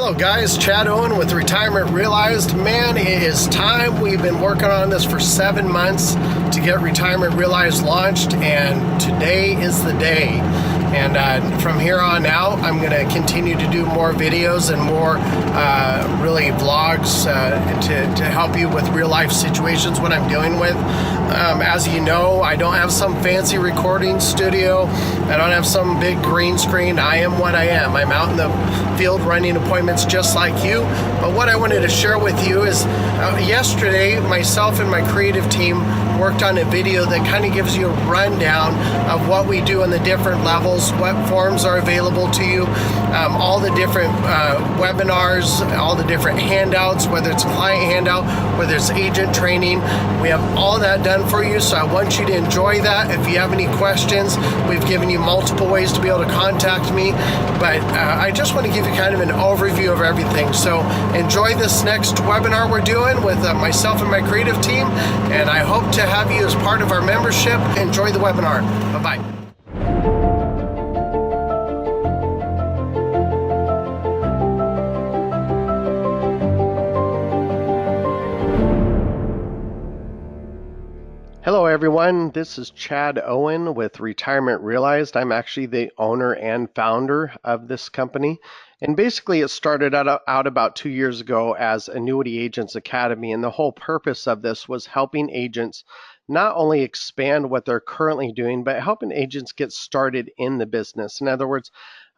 Hello guys, Chad Owen with Retirement Realized. Man, it is time. We've been working on this for 7 months to get Retirement Realized launched, and today is the day. And from here on out, I'm going to continue to do more videos and more really vlogs to help you with real life situations, what I'm dealing with. As you know, I don't have some fancy recording studio. I don't have some big green screen. I am what I am. I'm out in the field running appointments just like you. But what I wanted to share with you is yesterday, myself and my creative team worked on a video that kind of gives you a rundown of what we do on the different levels, what forms are available to you, all the different webinars, all the different handouts, whether it's a client handout, whether it's agent training. We have all that done for you, so I want you to enjoy that. If you have any questions, we've given you multiple ways to be able to contact me, but I just want to give you kind of an overview of everything. So enjoy this next webinar we're doing with myself and my creative team, and I hope to have you as part of our membership. Enjoy the webinar. Bye-bye. Hello everyone, this is Chad Owen with Retirement Realized. I'm actually the owner and founder of this company. And basically it started out about 2 years ago as Annuity Agents Academy. And the whole purpose of this was helping agents not only expand what they're currently doing, but helping agents get started in the business. In other words,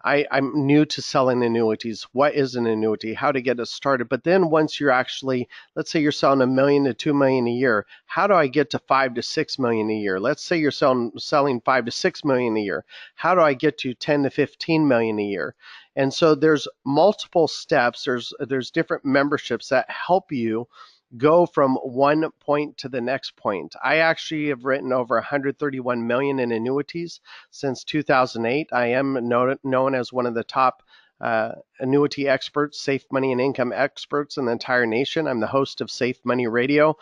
I'm new to selling annuities. What is an annuity? How to get it started? But then once you're actually, let's say you're selling $1 million to $2 million a year, how do I get to $5 to $6 million a year? Let's say you're selling $5 to $6 million a year. How do I get to $10 to $15 million a year? And so there's multiple steps. There's different memberships that help you go from one point to the next point. I actually have written over 131 million in annuities since 2008. I am known as one of the top annuity experts, safe money and income experts in the entire nation. I'm the host of Safe Money Radio.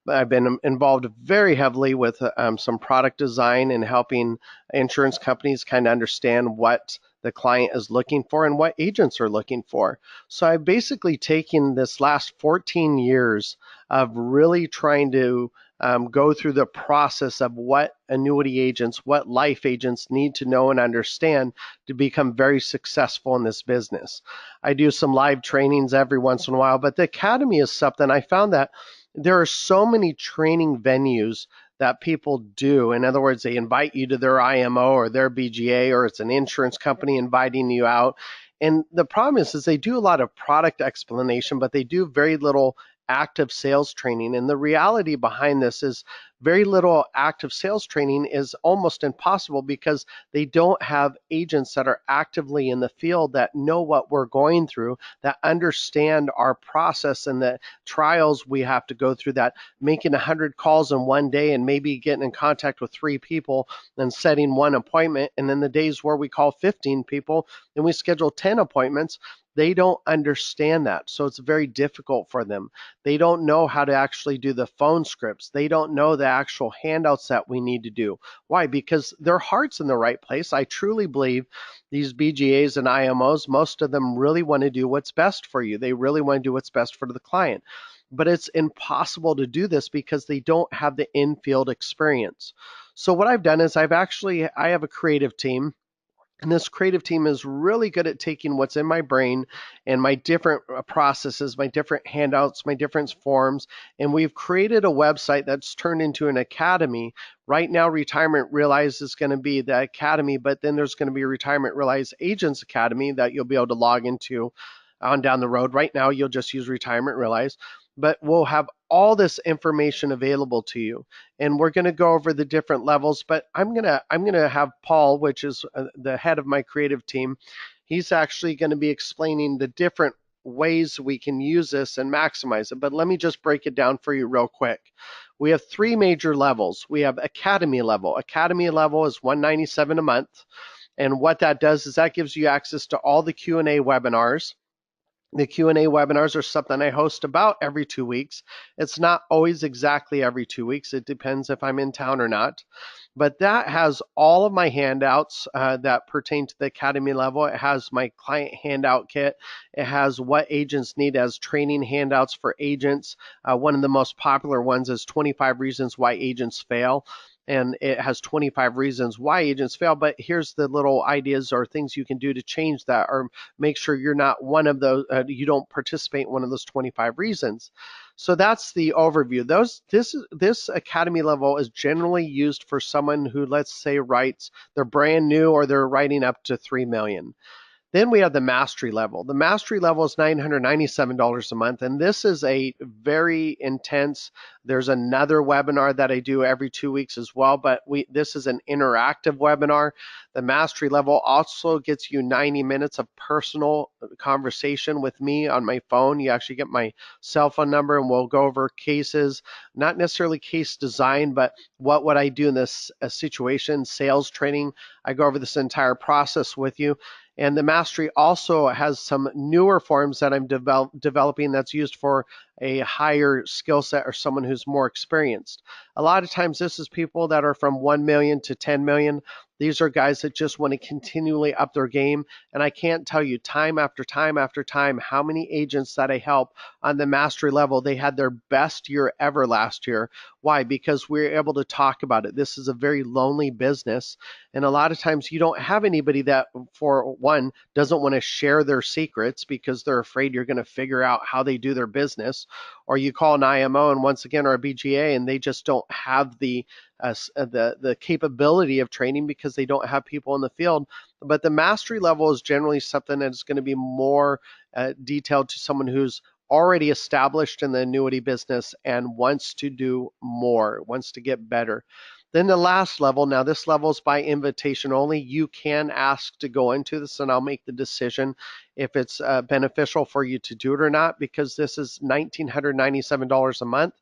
I've been involved very heavily with some product design and helping insurance companies kind of understand what the client is looking for and what agents are looking for. So I've basically taken this last 14 years of really trying to go through the process of what annuity agents, what life agents need to know and understand to become very successful in this business. I do some live trainings every once in a while, but the Academy is something I found that there are so many training venues that people do. In other words, they invite you to their IMO or their BGA, or it's an insurance company inviting you out. And the problem is they do a lot of product explanation, but they do very little active sales training. And the reality behind this is very little active sales training is almost impossible because they don't have agents that are actively in the field that know what we're going through, that understand our process and the trials we have to go through, that making 100 calls in one day and maybe getting in contact with 3 people and setting one appointment. And then the days where we call 15 people and we schedule 10 appointments, they don't understand that. So it's very difficult for them. They don't know how to actually do the phone scripts. They don't know the actual handouts that we need to do. Why? Because their heart's in the right place. I truly believe these BGAs and IMOs, most of them really want to do what's best for you. They really want to do what's best for the client. But it's impossible to do this because they don't have the in-field experience. So what I've done is I have a creative team. And this creative team is really good at taking what's in my brain and my different processes, my different handouts, my different forms, and we've created a website that's turned into an academy. Right now, Retirement Realized is going to be the academy, but then there's going to be a Retirement Realized Agents Academy that you'll be able to log into on down the road. Right now, you'll just use Retirement Realized, but we'll have all this information available to you. And we're going to go over the different levels, but I'm going to have Paul, which is the head of my creative team. He's actually going to be explaining the different ways we can use this and maximize it. But let me just break it down for you real quick. We have 3 major levels. We have Academy level. Academy level is $197 a month. And what that does is that gives you access to all the Q&A webinars. The Q&A webinars are something I host about every 2 weeks. It's not always exactly every 2 weeks. It depends if I'm in town or not. But that has all of my handouts that pertain to the academy level. It has my client handout kit. It has what agents need as training handouts for agents. One of the most popular ones is 25 reasons why agents fail. And it has 25 reasons why agents fail. But here's the little ideas or things you can do to change that, or make sure you're not one of those, you don't participate in one of those 25 reasons. So that's the overview. This academy level is generally used for someone who, let's say, writes, they're brand new or they're writing up to 3 million. Then we have the mastery level. The mastery level is $997 a month, and this is a very intense. There's another webinar that I do every 2 weeks as well, but this is an interactive webinar. The mastery level also gets you 90 minutes of personal conversation with me on my phone. You actually get my cell phone number, and we'll go over cases, not necessarily case design, but what would I do in this situation, sales training. I go over this entire process with you. And the mastery also has some newer forms that I'm developing that's used for a higher skill set or someone who's more experienced. A lot of times this is people that are from 1 million to 10 million. These are guys that just want to continually up their game. And I can't tell you time after time after time how many agents that I help on the mastery level, they had their best year ever last year. Why? Because we're able to talk about it. This is a very lonely business. And a lot of times you don't have anybody that, for one, doesn't want to share their secrets because they're afraid you're going to figure out how they do their business. Or you call an IMO and once again, or a BGA, and they just don't have the capability of training because they don't have people in the field. But the mastery level is generally something that's going to be more detailed to someone who's already established in the annuity business and wants to do more, wants to get better. Then the last level, now this level is by invitation only. You can ask to go into this and I'll make the decision if it's beneficial for you to do it or not, because this is $1,997 a month.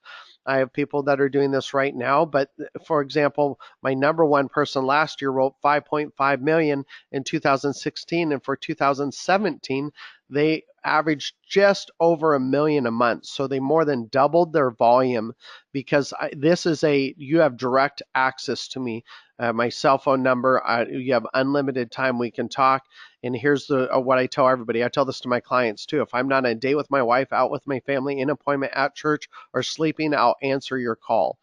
I have people that are doing this right now, but for example, my number one person last year wrote 5.5 million in 2016, and for 2017, they averaged just over 1 million a month. So they more than doubled their volume because you have direct access to me. My cell phone number, you have unlimited time we can talk. And here's what I tell everybody. I tell this to my clients too. If I'm not on a date with my wife, out with my family, in appointment at church, or sleeping, I'll answer your call.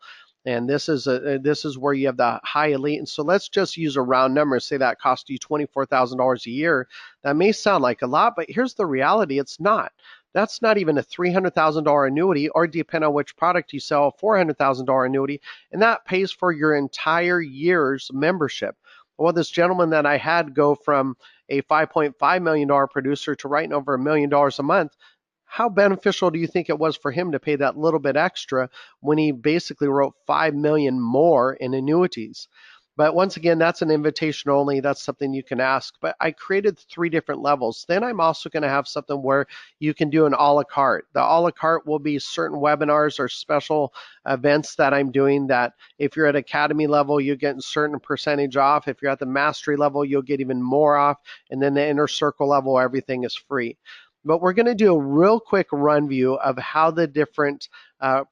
And this is where you have the high elite. And so let's just use a round number. Say that cost you $24,000 a year. That may sound like a lot, but here's the reality. It's not. That's not even a $300,000 annuity, or depending on which product you sell, a $400,000 annuity, and that pays for your entire year's membership. Well, this gentleman that I had go from a $5.5 million producer to writing over $1 million a month, how beneficial do you think it was for him to pay that little bit extra when he basically wrote 5 million more in annuities? But once again, that's an invitation only. That's something you can ask. But I created 3 different levels. Then I'm also going to have something where you can do an a la carte. The a la carte will be certain webinars or special events that I'm doing that if you're at academy level, you get a certain percentage off. If you're at the mastery level, you'll get even more off. And then the inner circle level, everything is free. But we're going to do a real quick run view of how the different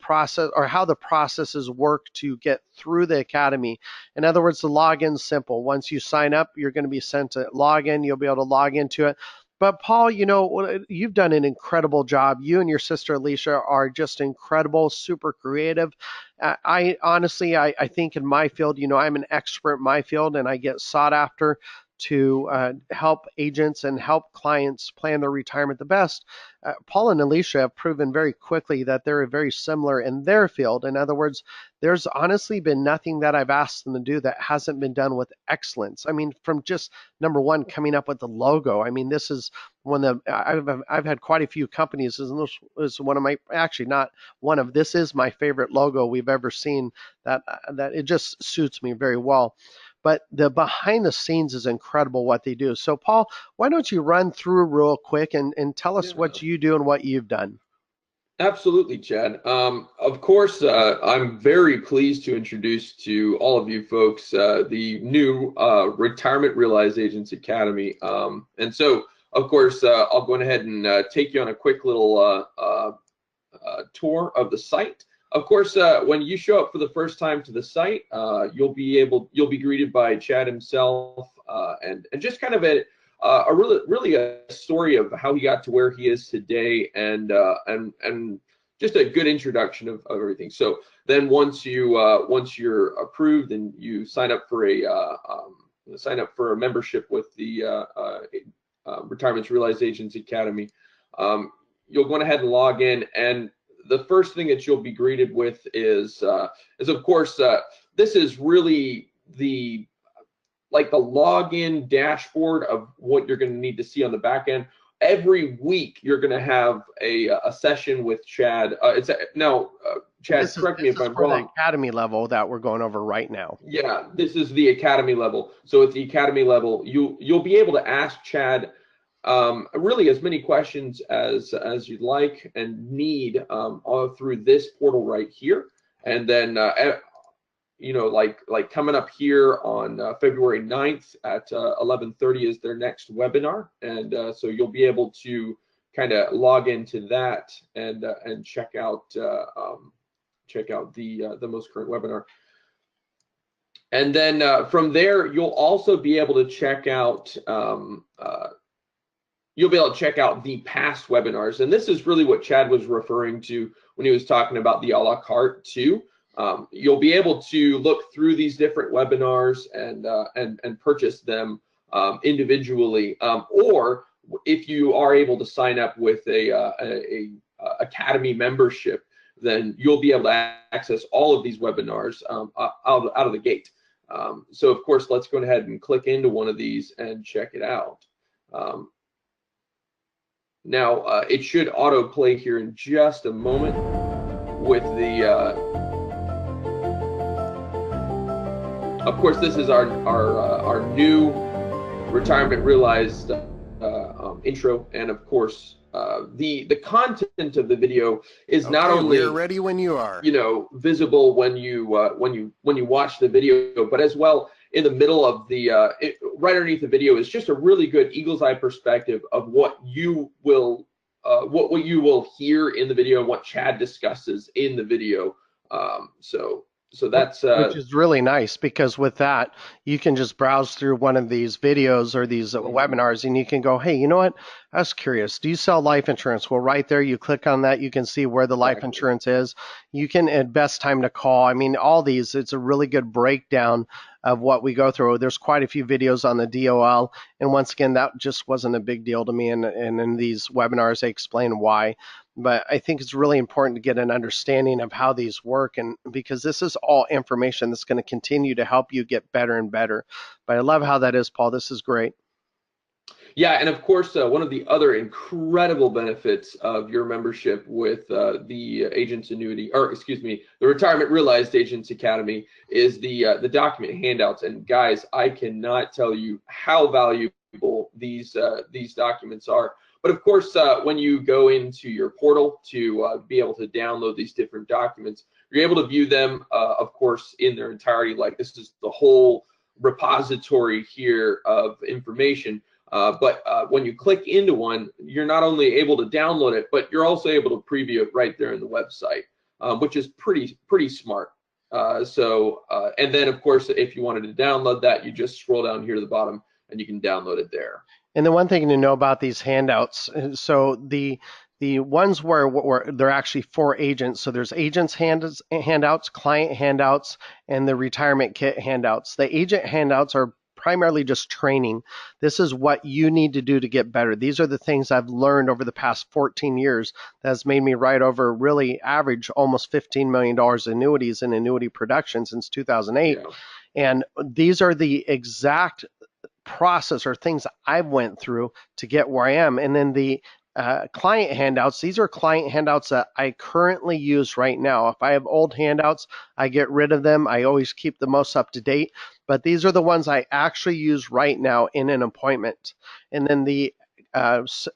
process, or how the processes work to get through the academy. In other words, the login's simple. Once you sign up, you're going to be sent a login. You'll be able to log into it. But Paul, you've done an incredible job. You and your sister Alicia are just incredible, super creative. I honestly, I think in my field, I'm an expert in my field, and I get sought after to help agents and help clients plan their retirement the best. Paul and Alicia have proven very quickly that they're very similar in their field. In other words, there's honestly been nothing that I've asked them to do that hasn't been done with excellence. I mean, from just number one, coming up with the logo. I mean, this is I've had quite a few companies, and this is one of my, actually not one of, this is my favorite logo we've ever seen, that it just suits me very well. But the behind the scenes is incredible what they do. So Paul, why don't you run through real quick and tell us what you do and what you've done? Absolutely, Chad. Of course, I'm very pleased to introduce to all of you folks the new Retirement Realized Agents Academy. And so of course, I'll go ahead and take you on a quick little tour of the site. Of course, when you show up for the first time to the site, you'll be greeted by Chad himself, and just kind of a really a story of how he got to where he is today, and just a good introduction of everything. So then once you're approved and you sign up for a membership with the Retirements Realized Agents Academy, you'll go ahead and log in, and the first thing that you'll be greeted with is of course, this is really the login dashboard of what you're going to need to see on the back end. Every week you're going to have a session with Chad. Chad, correct me if I'm wrong. This is for the academy level that we're going over right now. Yeah, this is the academy level. So at the academy level, you'll be able to ask Chad really as many questions as you'd like and need all through this portal right here. And then like coming up here on February 9th at 11:30 is their next webinar, and so you'll be able to kind of log into that and check out the most current webinar. And then from there, you'll also be able to check out the past webinars. And this is really what Chad was referring to when he was talking about the a la carte too. You'll be able to look through these different webinars and purchase them individually, or if you are able to sign up with a academy membership, then you'll be able to access all of these webinars out of the gate. So of course, let's go ahead and click into one of these and check it out. Now it should auto play here in just a moment with the of course, this is our new Retirement Realized intro, and of course the content of the video is not only we're ready when you are, visible when you watch the video, but as well in the middle of the right underneath the video is just a really good eagle's eye perspective of what you will hear in the video and what Chad discusses in the video. So that's which is really nice, because with that you can just browse through one of these videos or these webinars and you can go, hey, you know what, I was curious, do you sell life insurance? Well, right there you click on that, you can see where the life insurance is. You can at best time to call. I mean, all these, it's a really good breakdown of what we go through. There's quite a few videos on the DOL, and once again, that just wasn't a big deal to me, and in these webinars they explain why. But I think it's really important to get an understanding of how these work, and because this is all information that's going to continue to help you get better and better. But I love how that is, Paul. This is great. Yeah, and of course, one of the other incredible benefits of your membership with the Agents Annuity, or excuse me, the Retirement Realized Agents Academy is the document handouts. And guys, I cannot tell you how valuable these documents are. But of course, when you go into your portal to be able to download these different documents, you're able to view them, of course, in their entirety. Like, this is the whole repository here of information. But when you click into one, you're not only able to download it, but you're also able to preview it right there in the website, which is pretty smart. And then, of course, if you wanted to download that, you just scroll down here to the bottom and you can download it there. And the one thing to know about these handouts, so the ones where they're actually for agents. So there's agents handouts, client handouts, and the retirement kit handouts. The agent handouts are primarily just training. This is what you need to do to get better. These are the things I've learned over the past 14 years that has made me write over really average almost $15 million annuities in annuity production since 2008. Yeah. And these are the exact process or things I've went through to get where I am. And then the client handouts, these are client handouts that I currently use right now. If I have old handouts, I get rid of them. I always keep the most up to date, but these are the ones I actually use right now in an appointment. And then the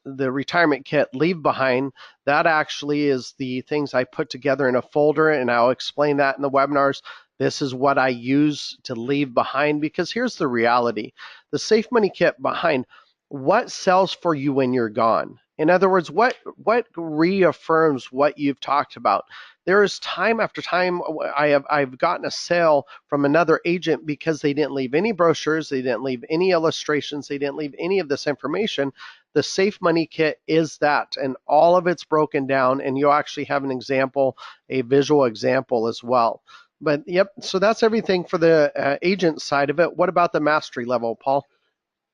retirement kit leave behind, that actually is the things I put together in a folder, and I'll explain that in the webinars. This is what I use to leave behind, because here's the reality. The Safe Money Kit behind, what sells for you when you're gone? In other words, what reaffirms what you've talked about? There is time after time I've gotten a sale from another agent because they didn't leave any brochures, they didn't leave any illustrations, they didn't leave any of this information. The Safe Money Kit is that, and all of it's broken down, and you'll actually have an example, a visual example as well. But yep, so that's everything for the agent side of it. What about the mastery level, Paul?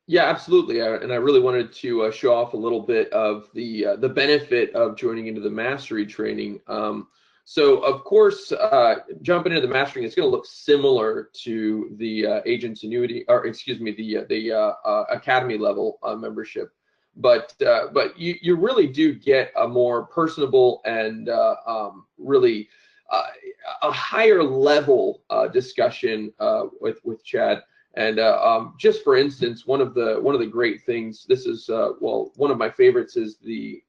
Yeah, absolutely. And I really wanted to show off a little bit of the benefit of joining into the mastery training. So, of course, jumping into the mastery, it's going to look similar to the agent's annuity, or excuse me, the academy level membership. But you really do get a more personable and really a higher level discussion with Chad. And just for instance, one of the great things, this is well, one of my favorites is the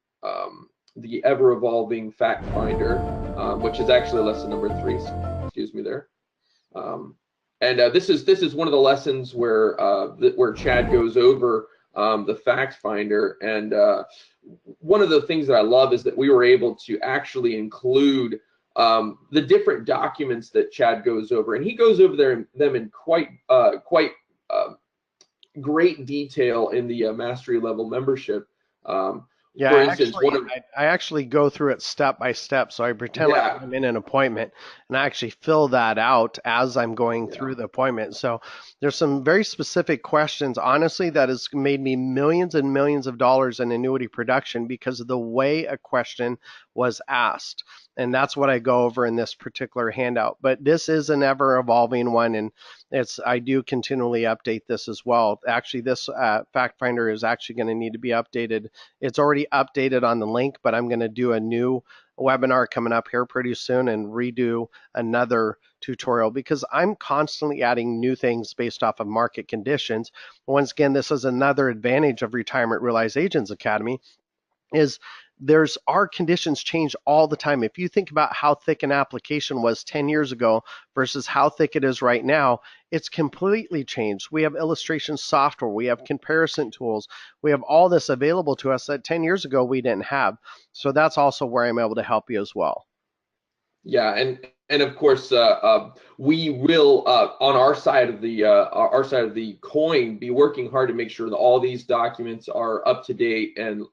ever evolving fact finder, which is actually lesson number 3. Excuse me there. And this is one of the lessons where Chad goes over the fact finder. And one of the things that I love is that we were able to actually include the different documents that Chad goes over, and he goes over them in quite great detail in the mastery level membership. Yeah, For instance, I actually go through it step by step. So I pretend like yeah, I'm in an appointment and I actually fill that out as I'm going yeah. through the appointment. So there's some very specific questions, honestly, that has made me millions and millions of dollars in annuity production because of the way a question was asked. And that's what I go over in this particular handout. But this is an ever evolving one, and I do continually update this as well. Actually, this fact finder is actually going to need to be updated. It's already updated on the link, but I'm going to do a new webinar coming up here pretty soon and redo another tutorial because I'm constantly adding new things based off of market conditions. Once again, this is another advantage of Retirement Realized Agents Academy is our conditions change all the time. If you think about how thick an application was 10 years ago versus how thick it is right now, it's completely changed. We have illustration software, we have comparison tools, we have all this available to us that 10 years ago we didn't have. So that's also where I'm able to help you as well. Yeah, and of course, we will on our side of the coin be working hard to make sure that all these documents are up to date and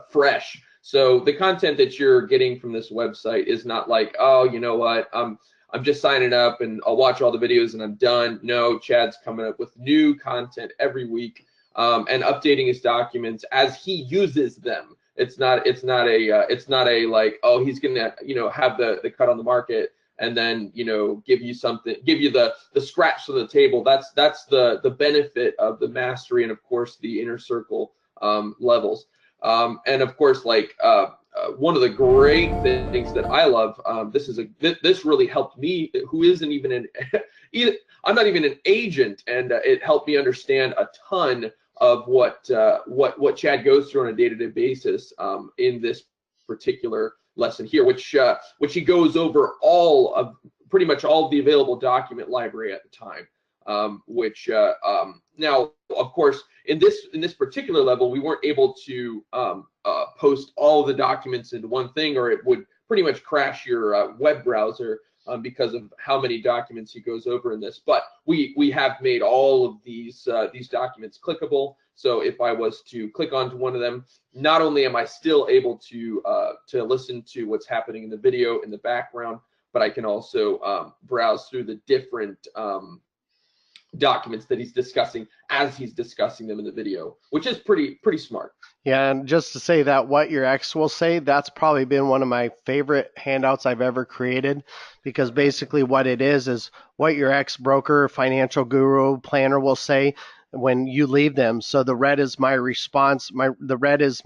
fresh. So the content that you're getting from this website is not like, oh, you know what, I'm just signing up and I'll watch all the videos and I'm done. No, Chad's coming up with new content every week and updating his documents as he uses them. It's not a like, oh, he's gonna have the cut on the market and then give you the scratch to the table. That's the benefit of the mastery and of course the inner circle levels. And of course, like one of the great things that I love, this really helped me, who isn't even I'm not even an agent, and it helped me understand a ton of what Chad goes through on a day-to-day basis in this particular lesson here, which he goes over pretty much all of the available document library at the time. Now, of course, in this particular level, we weren't able to post all of the documents into one thing, or it would pretty much crash your web browser because of how many documents he goes over in this. But we have made all of these documents clickable. So if I was to click onto one of them, not only am I still able to listen to what's happening in the video in the background, but I can also browse through the different documents that he's discussing as he's discussing them in the video, which is pretty smart. Yeah, and just to say that what your ex will say, that's probably been one of my favorite handouts I've ever created because basically what it is what your ex broker, financial guru, planner will say when you leave them. So the red is my response. The red is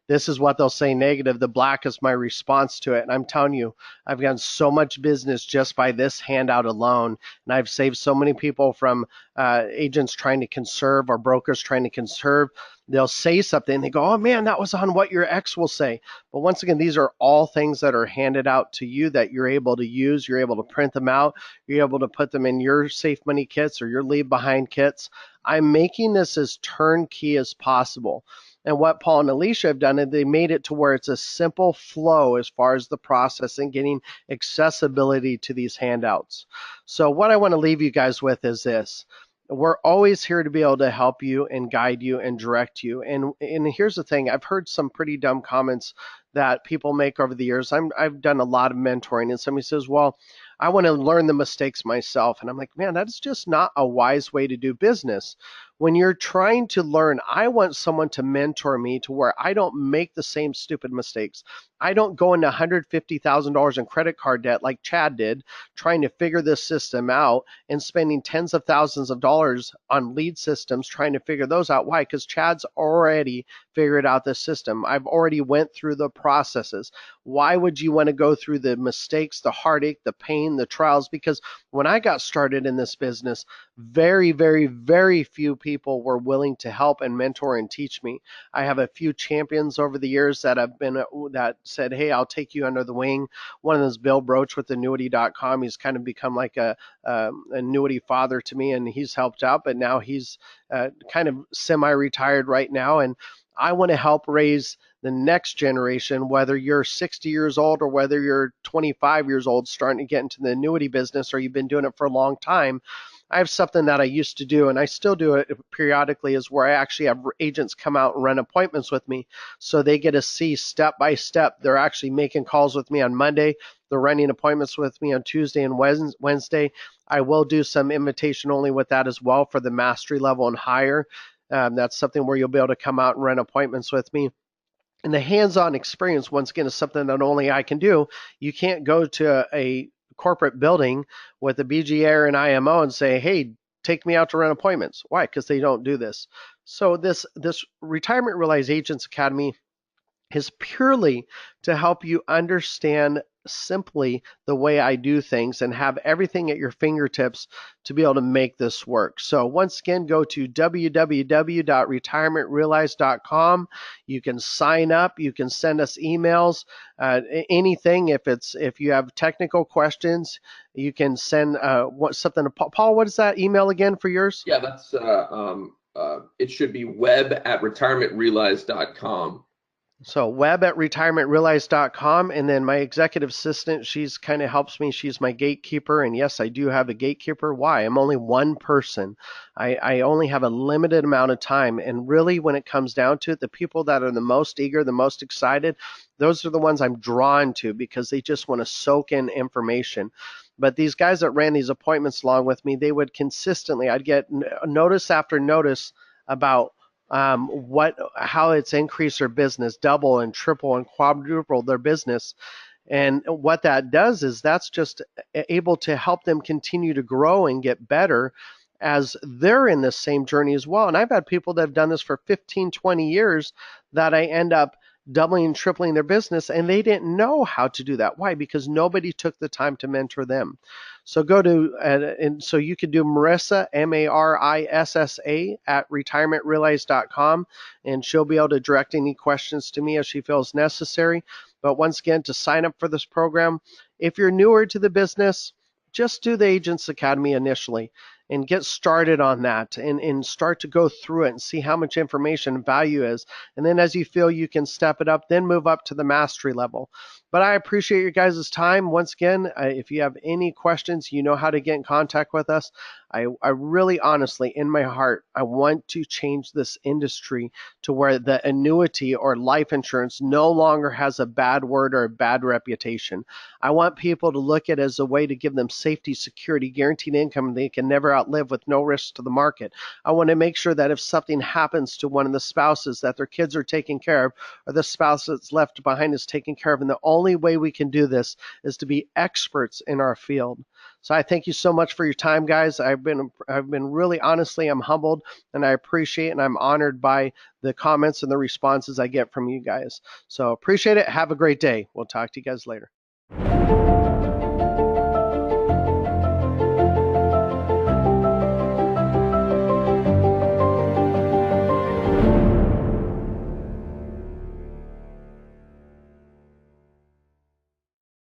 this is what they'll say negative. The black is my response to it. And I'm telling you, I've gotten so much business just by this handout alone. And I've saved so many people from agents trying to conserve or brokers trying to conserve they'll say something and they go, oh man, that was on what your ex will say. But once again, these are all things that are handed out to you that you're able to use. You're able to print them out. You're able to put them in your safe money kits or your leave behind kits. I'm making this as turnkey as possible. And what Paul and Alicia have done is they made it to where it's a simple flow as far as the process and getting accessibility to these handouts. So what I want to leave you guys with is this. We're always here to be able to help you and guide you and direct you. And here's the thing. I've heard some pretty dumb comments that people make over the years. I've done a lot of mentoring, and somebody says, well, I want to learn the mistakes myself. And I'm like, man, that's just not a wise way to do business. When you're trying to learn, I want someone to mentor me to where I don't make the same stupid mistakes. I don't go into $150,000 in credit card debt like Chad did, trying to figure this system out and spending tens of thousands of dollars on lead systems trying to figure those out. Why? Because Chad's already figured out this system. I've already went through the processes. Why would you want to go through the mistakes, the heartache, the pain, the trials? Because when I got started in this business, very, very, very few people were willing to help and mentor and teach me. I have a few champions over the years that have been that said, hey, I'll take you under the wing. One of them is Bill Broach with annuity.com. He's kind of become like a annuity father to me, and he's helped out, but now he's kind of semi-retired right now. And I want to help raise the next generation, whether you're 60 years old or whether you're 25 years old starting to get into the annuity business or you've been doing it for a long time. I have something that I used to do, and I still do it periodically, is where I actually have agents come out and run appointments with me so they get to see step by step. They're actually making calls with me on Monday. They're running appointments with me on Tuesday and Wednesday. I will do some invitation only with that as well for the mastery level and higher. That's something where you'll be able to come out and run appointments with me. And the hands-on experience, once again, is something that only I can do. You can't go to a corporate building with a BGA or an IMO and say, hey, take me out to run appointments. Why? Because they don't do this. So this Retirement Realize Agents Academy is purely to help you understand simply the way I do things and have everything at your fingertips to be able to make this work. So once again, go to www.retirementrealize.com. You can sign up. You can send us emails, anything. If you have technical questions, you can send something to Paul. Paul, what is that email again for yours? Yeah, that's it should be web@retirementrealize.com. So web@retirementrealize.com, and then my executive assistant, she's kind of helps me. She's my gatekeeper, and yes, I do have a gatekeeper. Why? I'm only one person. I only have a limited amount of time, and really when it comes down to it, the people that are the most eager, the most excited, those are the ones I'm drawn to because they just want to soak in information. But these guys that ran these appointments along with me, they would consistently, I'd get notice after notice about how it's increased their business, double and triple and quadruple their business. And what that does is that's just able to help them continue to grow and get better as they're in this same journey as well. And I've had people that have done this for 15, 20 years that I end up doubling and tripling their business, and they didn't know how to do that. Why? Because nobody took the time to mentor them. So go to, and so you could do Marissa, Marissa, at retirementrealize.com, and she'll be able to direct any questions to me as she feels necessary. But once again, to sign up for this program, if you're newer to the business, just do the Agents Academy initially and get started on that and start to go through it and see how much information and value is. And then as you feel you can step it up, then move up to the mastery level. But I appreciate your guys' time. Once again, if you have any questions, you know how to get in contact with us. I really honestly, in my heart, I want to change this industry to where the annuity or life insurance no longer has a bad word or a bad reputation. I want people to look at it as a way to give them safety, security, guaranteed income they can never outlive with no risk to the market. I want to make sure that if something happens to one of the spouses, that their kids are taken care of, or the spouse that's left behind is taken care of. And the only way we can do this is to be experts in our field. So I thank you so much for your time, guys. I've been really, honestly, I'm humbled, and I appreciate and I'm honored by the comments and the responses I get from you guys. So appreciate it. Have a great day. We'll talk to you guys later.